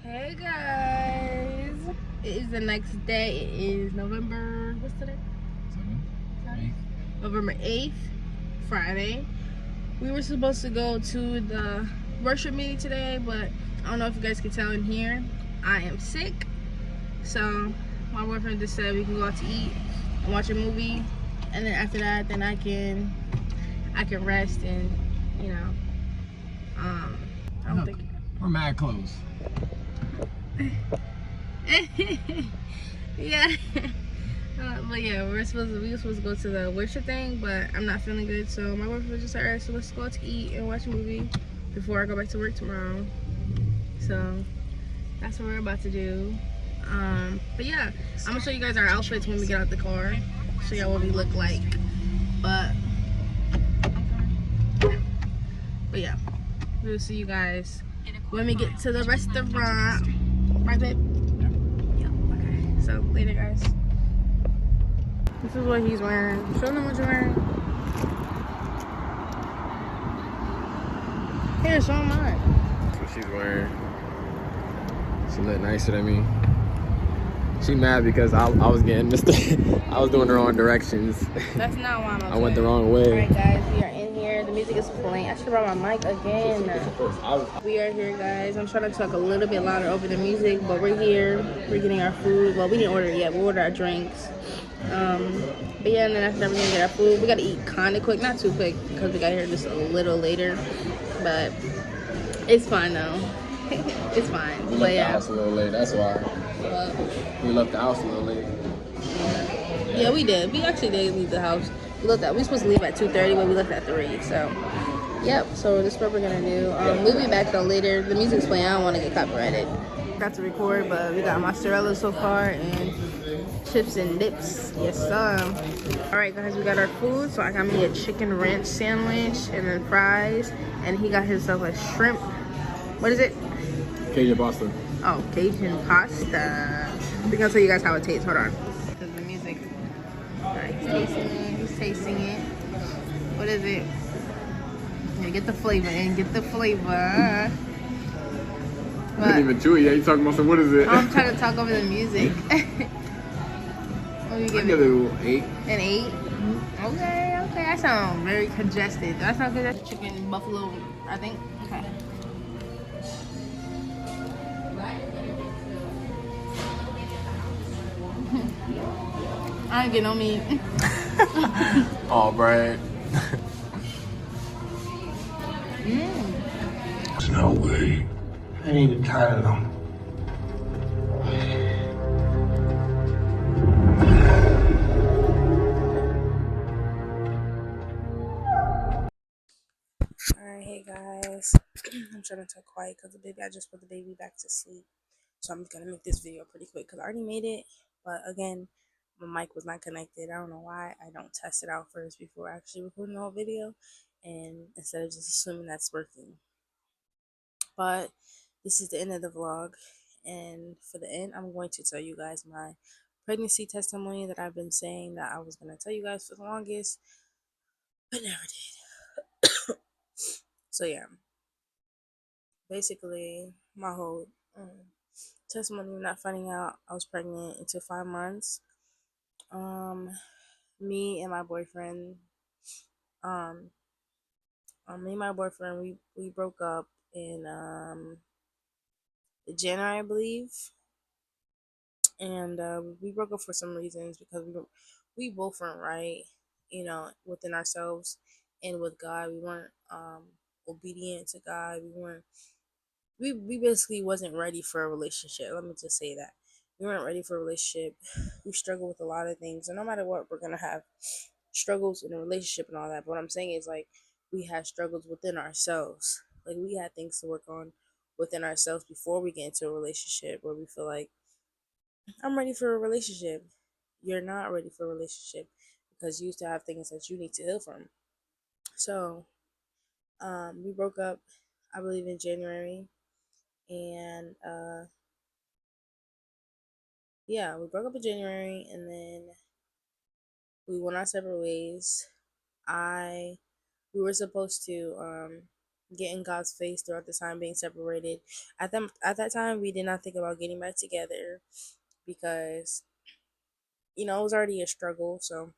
Hey guys, it is the next day. It is November, what's today? 7th? November 8th, Friday. We were supposed to go to the worship meeting today, but I don't know if you guys can tell in here, I am sick. So my boyfriend just said we can go out to eat and watch a movie, and then after that, then I can rest and, you know, I don't think we're mad close. Yeah. But yeah, we were supposed to go to the worship thing, but I'm not feeling good, so my boyfriend just said, alright, so let's go out to eat and watch a movie before I go back to work tomorrow. So that's what we're about to do. But yeah, I'm gonna show you guys our outfits when we get out the car, show y'all what we look like. But yeah, we'll see you guys when we get to the restaurant. Right, babe? Yeah. Okay. So later, guys. This is what he's wearing. Show them what you're wearing. Here, show them mine. That's what she's wearing. She look nicer than me. She mad because I was getting I was doing the wrong directions. That's not why I'm I went the wrong way. Alright guys, we are in here. The music is playing. I should have brought my mic again. We are here, guys. I'm trying to talk a little bit louder over the music, but we're here. We're getting our food. Well, we didn't order it yet. We'll order our drinks. But yeah, and then after that, we're gonna get our food. We gotta eat kind of quick, not too quick, because we got here just a little later. But it's fine though. It's fine. We left the house a little late. That's why. We left the house a little late. Yeah, we did. We actually did leave the house. We were supposed to leave at 2:30, but we left at 3. So, yep. So this is what we're gonna do. We'll be back though later. The music's playing. I don't want to get copyrighted. Got to record, but we got mozzarella so far and chips and dips. Yes, sir. All right, guys, we got our food. So I got me a chicken ranch sandwich and then fries, and he got himself a shrimp. What is it? Cajun pasta. Oh, Cajun pasta. We're gonna tell you guys how it tastes. Hold on. This is the music. Alright, he's tasting it. He's tasting it. What is it? Yeah, get the flavor in. Get the flavor. You didn't even chew it yet. You talking about some, what is it? I'm trying to talk over the music. What do you give it? An 8. An 8? Okay. That sounds very congested. That sounds good. That's chicken buffalo, I think. Okay. I ain't getting no meat. Oh, Brad. There's no way. I ain't even tired of them. Alright, hey guys. I'm trying to talk quiet because I just put the baby back to sleep. So I'm gonna make this video pretty quick because I already made it. But again, my mic was not connected. I don't know why. I don't test it out first before actually recording the whole video. And instead of just assuming that's working. But this is the end of the vlog. And for the end, I'm going to tell you guys my pregnancy testimony that I've been saying that I was going to tell you guys for the longest, but never did. So yeah, basically my whole testimony, not finding out I was pregnant until 5 months. Me and my boyfriend, we broke up in January, I believe. And we broke up for some reasons because we both weren't right, within ourselves and with God. We weren't obedient to God. We basically wasn't ready for a relationship. Let me just say that. We weren't ready for a relationship. We struggle with a lot of things, and no matter what, we're gonna have struggles in a relationship and all that. But what I'm saying is, like, we had struggles within ourselves. Like, we had things to work on within ourselves before we get into a relationship where we feel like, I'm ready for a relationship. You're not ready for a relationship because you still have things that you need to heal from. So, we broke up, I believe, in January, and yeah, we broke up in January, and then we went our separate ways. We were supposed to get in God's face throughout the time being separated. At that time, we did not think about getting back together because it was already a struggle. So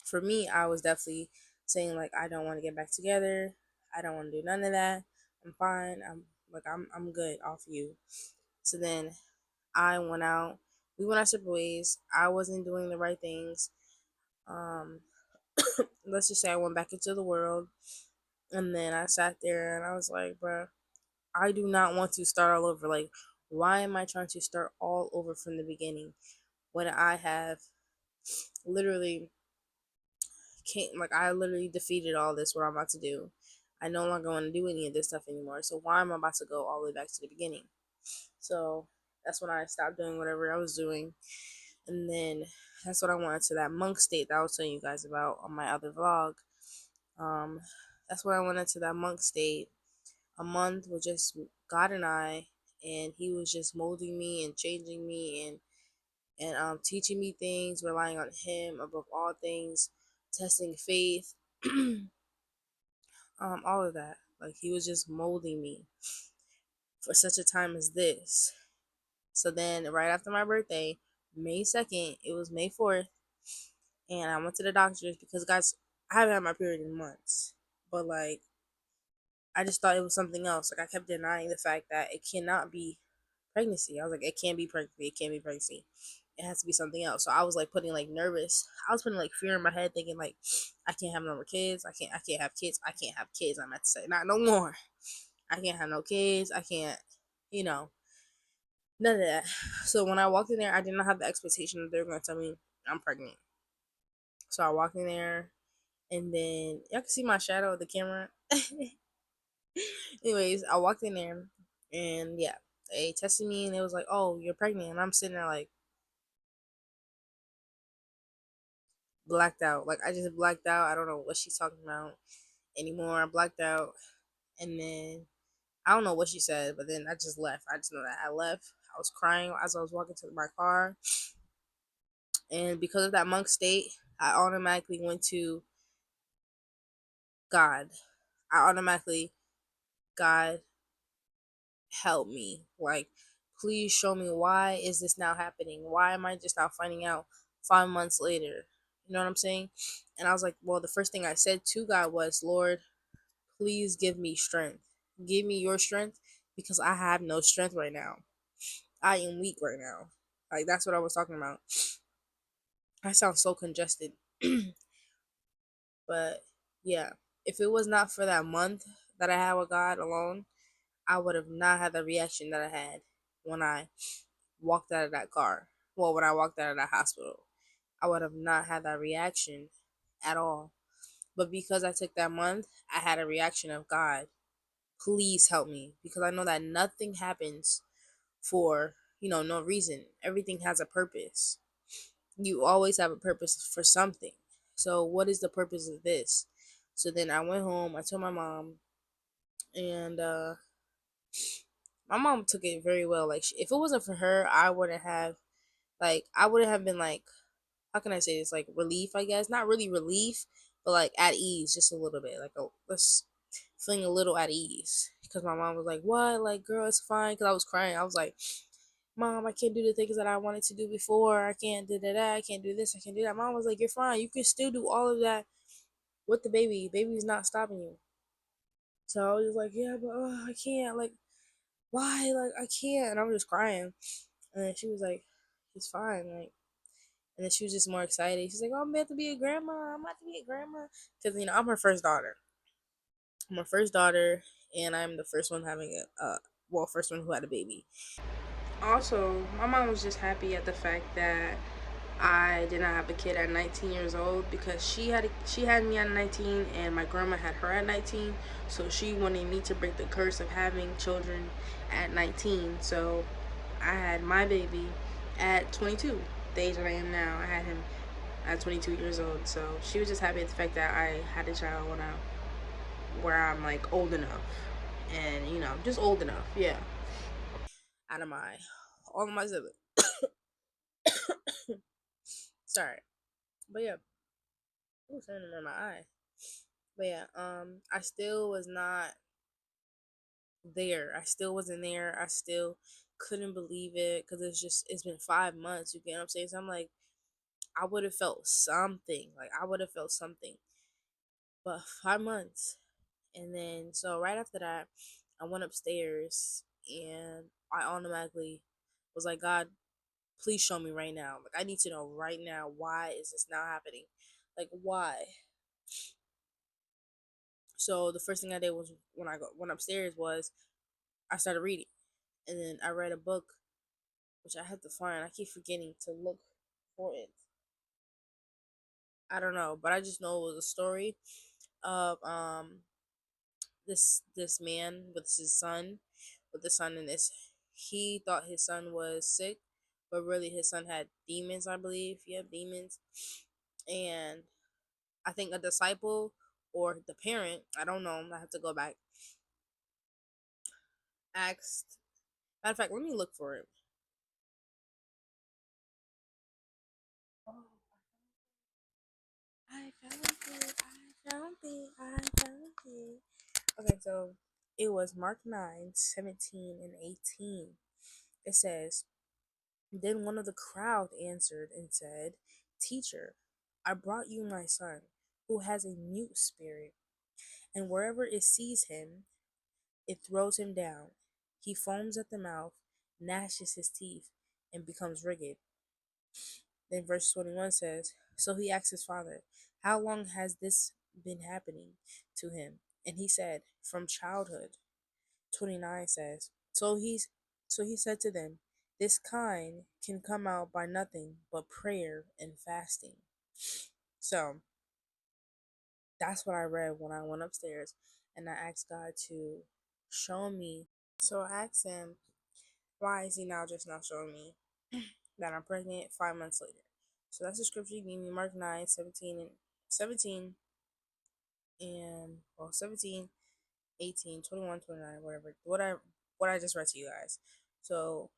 for me, I was definitely saying like I don't want to get back together. I don't want to do none of that. I'm fine. I'm good off you. So then I went out. We went our separate ways. I wasn't doing the right things. Um, let's just say I went back into the world, and then I sat there and I was like, bruh, I do not want to start all over. Like, why am I trying to start all over from the beginning when I have literally can't like I literally defeated all this what I'm about to do. I no longer want to do any of this stuff anymore. So why am I about to go all the way back to the beginning? So that's when I stopped doing whatever I was doing. And then that's what I wanted to that monk state that I was telling you guys about on my other vlog. Um, that's what I wanted to that monk state. A month with just God and He was just molding me and changing me and teaching me things, relying on Him above all things, testing faith, all of that. Like He was just molding me for such a time as this. So then, right after my birthday, May 2nd, it was May 4th, and I went to the doctors because, guys, I haven't had my period in months, but like I just thought it was something else. Like I kept denying the fact that it cannot be pregnancy. I was like, it can't be pregnancy. It can't be pregnancy. It has to be something else. So I was like putting like nervous. I was putting like fear in my head, thinking like, I can't have no more kids. I can't. I can't have kids. I can't have kids. I'm about to say, not no more. I can't have no kids. I can't. You know, none of that. So when I walked in there, I did not have the expectation that they were going to tell me I'm pregnant. So I walked in there, and then y'all can see my shadow of the camera. Anyways, I walked in there, and yeah, they tested me, and it was like, "Oh, you're pregnant," and I'm sitting there like blacked out. Like I just blacked out. I don't know what she's talking about anymore. I blacked out, and then I don't know what she said, but then I just left. I just know that I left. I was crying as I was walking to my car, and because of that monk state, I automatically went to God. I automatically, God, help me. Like, please show me, why is this now happening? Why am I just now finding out 5 months later? You know what I'm saying? And I was like, well, the first thing I said to God was, Lord, please give me strength. Give me your strength because I have no strength right now. I am weak right now. Like, that's what I was talking about. I sound so congested. But yeah, if it was not for that month that I had with God alone, I would have not had the reaction that I had when I walked out of that car. Well, when I walked out of that hospital, I would have not had that reaction at all. But because I took that month, I had a reaction of, God, please help me. Because I know that nothing happens for, no reason. Everything has a purpose. You always have a purpose for something. So what is the purpose of this? So then I went home, I told my mom, and my mom took it very well. Like, if it wasn't for her, I wouldn't have been like, how can I say this? Like, relief, I guess. Not really relief, but like at ease, just a little bit. Like, let's feeling a little at ease. Because my mom was like, what? Like, girl, it's fine. Because I was crying. I was like, Mom, I can't do the things that I wanted to do before. I can't do that. I can't do this. I can't do that. Mom was like, you're fine. You can still do all of that with the baby. Baby's not stopping you. So I was just like, yeah, but I can't. Like, why? Like, I can't. And I was just crying. And then she was like, it's fine. Like, and then she was just more excited. She's like, oh, I'm about to be a grandma. I'm about to be a grandma. Because, I'm her first daughter. I'm her first daughter, and I'm the first one having first one who had a baby. Also, my mom was just happy at the fact that I did not have a kid at 19 years old because she had me at 19 and my grandma had her at 19, so she wanted me to break the curse of having children at 19. So I had my baby at 22, the age that I am now. I had him at 22 years old. So she was just happy at the fact that I had a child where I'm like old enough, and just old enough, yeah. Out of my all of my siblings. Sorry, but yeah, ooh, something in my eye. But yeah, I still was not. there. I still wasn't there. I still couldn't believe it because it's been 5 months. You get what I'm saying? So I'm like, I would have felt something. Like I would have felt something, but 5 months. And then so right after that, I went upstairs and I automatically was like, God, please show me right now. Like I need to know right now, why is this now happening? Like why? So the first thing I did was when I went upstairs was I started reading, and then I read a book which I have to find. I keep forgetting to look for it. I don't know, but I just know it was a story of this man with his son, with the son in this. He thought his son was sick, but really his son had demons. I believe he had demons, and I think a disciple or the parent, I don't know, I have to go back, asked. Matter of fact, let me look for it. Oh, I found it. I found it. I found it. Okay, so it was Mark 9, 17 and 18. It says, Then one of the crowd answered and said, Teacher, I brought you my son, who has a mute spirit, and wherever it sees him, it throws him down. He foams at the mouth, gnashes his teeth, and becomes rigid. Then verse 21 says, So he asked his father, How long has this been happening to him? And he said, From childhood. 29 says, So he said to them, This kind can come out by nothing but prayer and fasting. So that's what I read when I went upstairs and I asked God to show me. So I asked him, why is he now just now showing me that I'm pregnant 5 months later? So that's the scripture he gave me, Mark 9, 17 and well 17, 18, 21, 29, whatever what I just read to you guys. So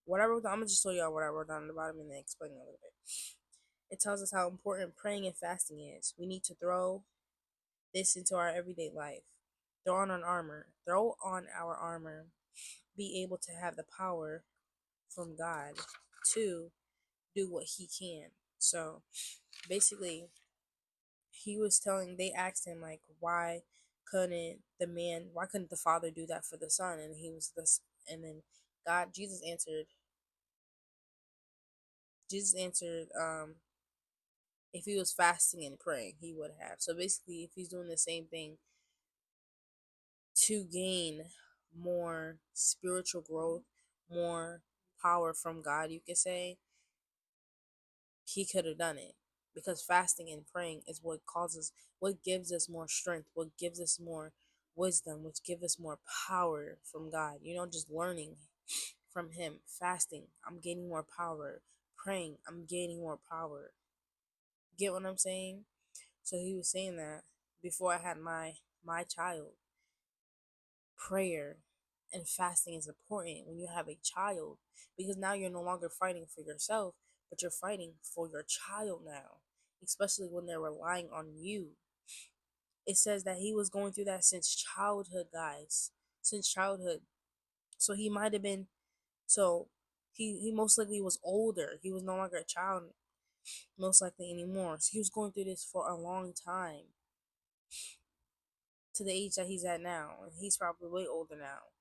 what I wrote down, I'm gonna just tell y'all what I wrote down at the bottom and then explain it a little bit. It tells us how important praying and fasting is. We need to throw this into our everyday life. Throw on our armor, be able to have the power from God to do what he can. So basically they asked him like, why couldn't the father do that for the son? And he was this, and then Jesus answered, if he was fasting and praying, he would have. So basically, if he's doing the same thing to gain more spiritual growth, more power from God, you could say, he could have done it. Because fasting and praying is what gives us more strength, what gives us more wisdom, which gives us more power from God. Just learning from him. Fasting, I'm gaining more power. Praying, I'm gaining more power. Get what I'm saying? So he was saying that before I had my child, prayer and fasting is important when you have a child, because now you're no longer fighting for yourself, but you're fighting for your child now, especially when they're relying on you. It says that he was going through that since childhood, guys, since childhood. So he might have been, so he most likely was older. He was no longer a child, most likely anymore. So he was going through this for a long time, to the age that he's at now, and he's probably way older now.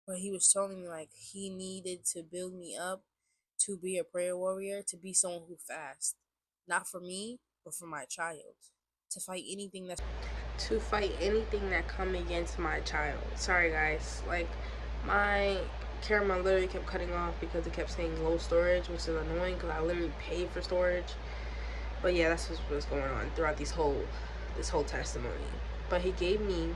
But he was telling me like he needed to build me up to be a prayer warrior, to be someone who fasts, not for me, but for my child, to fight anything that come against my child. Sorry guys, like my camera literally kept cutting off because it kept saying low storage, which is annoying because I literally paid for storage. But yeah, that's what's going on throughout this whole testimony. But he gave me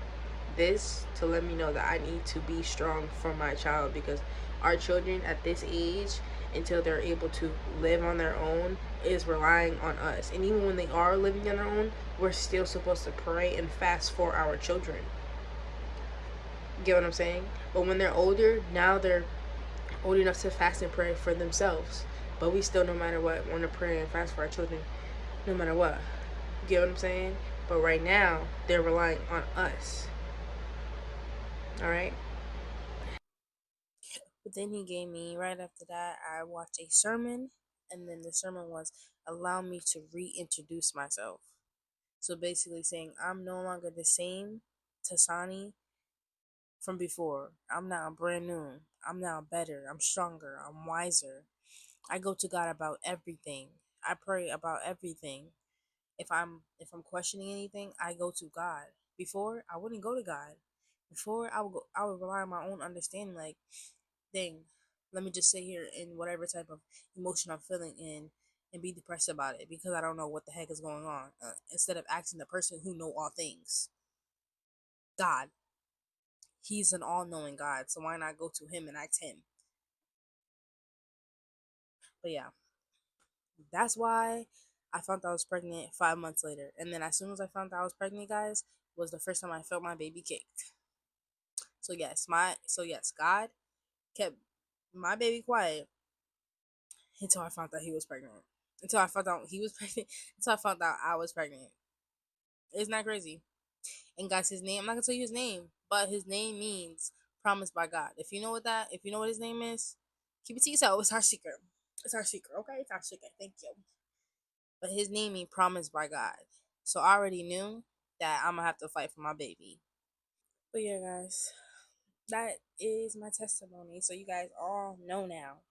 this to let me know that I need to be strong for my child, because our children at this age, until they're able to live on their own, is relying on us. And even when they are living on their own, we're still supposed to pray and fast for our children. Get what I'm saying? But when they're older, now they're old enough to fast and pray for themselves. But we still, no matter what, want to pray and fast for our children, no matter what. Get what I'm saying? But right now, they're relying on us. All right. But then he gave me, right after that, I watched a sermon, and then the sermon was, allow me to reintroduce myself. So basically saying, I'm no longer the same Tasani from before. I'm now brand new. I'm now better. I'm stronger. I'm wiser. I go to God about everything. I pray about everything. If I'm questioning anything, I go to God. Before, I wouldn't go to God. Before, I would rely on my own understanding. Like, dang, let me just sit here in whatever type of emotion I'm feeling in and be depressed about it because I don't know what the heck is going on. Instead of asking the person who know all things, God. He's an all-knowing God, so why not go to him and ask him? But yeah, that's why I found out I was pregnant 5 months later. And then as soon as I found out I was pregnant, guys, was the first time I felt my baby kicked. So yes, God kept my baby quiet until I found out he was pregnant. Until I found out he was pregnant. Until I found out I was pregnant. Isn't that crazy? And guys, his name, I'm not gonna tell you his name, but his name means promised by God. If you know what his name is, keep it to yourself. It's our secret. It's our secret, okay? It's our secret. Thank you. But his name means promised by God. So I already knew that I'm gonna have to fight for my baby. But yeah, guys, that is my testimony. So you guys all know now.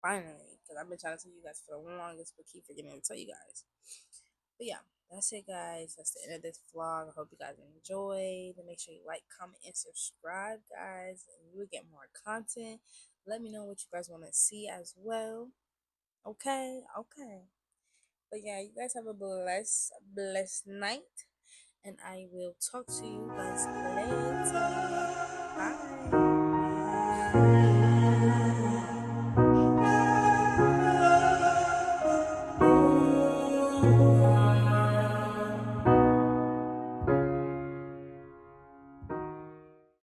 Finally, because I've been trying to tell you guys for the longest, but keep forgetting to tell you guys. But yeah, that's it, guys. That's the end of this vlog. I hope you guys enjoyed. And make sure you like, comment, and subscribe, guys. And you will get more content. Let me know what you guys want to see as well. Okay, okay. But yeah, you guys have a blessed night. And I will talk to you guys later. Bye.